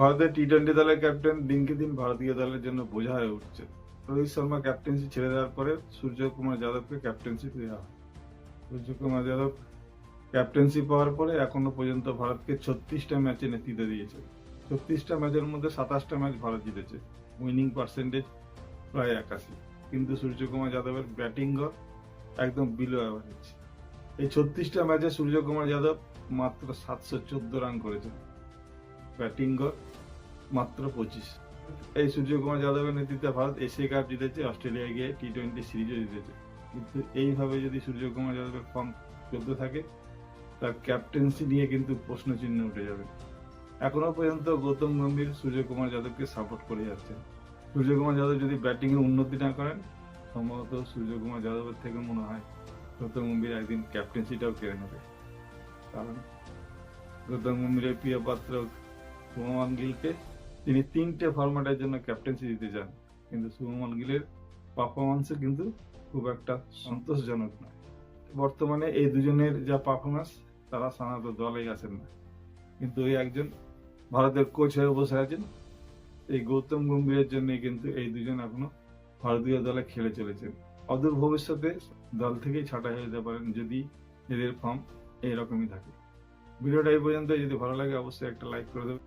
ভারতের টি-20 দলের ক্যাপ্টেন দিনকে দিন ভারতীয় দলের জন্য বোঝা হয়ে উঠছে। রোহিত শর্মা ক্যাপ্টেন্সি ছেড়ে দেওয়ার পরে সূর্যকুমার যাদবকে ক্যাপ্টেন্সি দেওয়া হয়। সূর্যকুমার যাদব ক্যাপ্টেন্সি পাওয়ার পরে এখনো পর্যন্ত ভারতকে 36টা ম্যাচে নেতৃত্ব দিয়েছে। 36টা ম্যাচের মধ্যে 27টা ম্যাচ ভারত জিতেছে, উইনিং পার্সেন্টেজ প্রায় 81। কিন্তু সূর্যকুমার যাদবের ব্যাটিং গড় একদম বিলো অ্যাভারেজ। এই 36টা ম্যাচে সূর্যকুমার যাদব মাত্র 714 রান করেছেন, ব্যাটিং গড় মাত্র 25। এই সূর্যকুমার যাদবের নেতৃত্বে ভারত এশিয়া কাপ জিতেছে, অস্ট্রেলিয়ায় গিয়ে টি-20 সিরিজও জিতেছে। কিন্তু এইভাবে যদি সূর্যকুমার যাদবের ফর্ম চলতে থাকে, তার ক্যাপ্টেন্সি নিয়ে কিন্তু প্রশ্নচিহ্ন উঠে যাবে। এখনো পর্যন্ত গৌতম গম্ভীর সূর্যকুমার যাদবকে সাপোর্ট করে যাচ্ছেন। সূর্যকুমার যাদব যদি ব্যাটিং এ উন্নতি না করেন, সম্ভবত সূর্যকুমার যাদবের থেকে মনে হয় গৌতম গম্ভীর একদিন ক্যাপ্টেন্সিটাও কেড়ে নেবে। কারণ গৌতম গম্ভীরের প্রিয় পাত্র শুভমান গিলকে তিনি 3টে ফরম্যাটের জন্য ক্যাপ্টেন্সি দিতে চান, কিন্তু শুভমান গিলের পারফরমেন্সে কিন্তু খুব একটা সন্তোষজনক নয়। বর্তমানে এই দুজনের যা পারফরমেন্স, তারা সাধারণত দলেই আছেন না, কিন্তু এই একজন ভারতের কোচ হয়ে বসে আছেন। এই গৌতম গম্ভীরের জন্য কিন্তু এই দুজন এখনো ভারতীয় দলে খেলে চলেছেন। অদূর ভবিষ্যতে দল থেকেই ছাঁটাই হয়ে যেতে পারেন যদি এদের ফর্ম এইরকমই থাকে। ভিডিওটা এই পর্যন্ত, যদি ভালো লাগে অবশ্যই একটা লাইক করে দেবেন।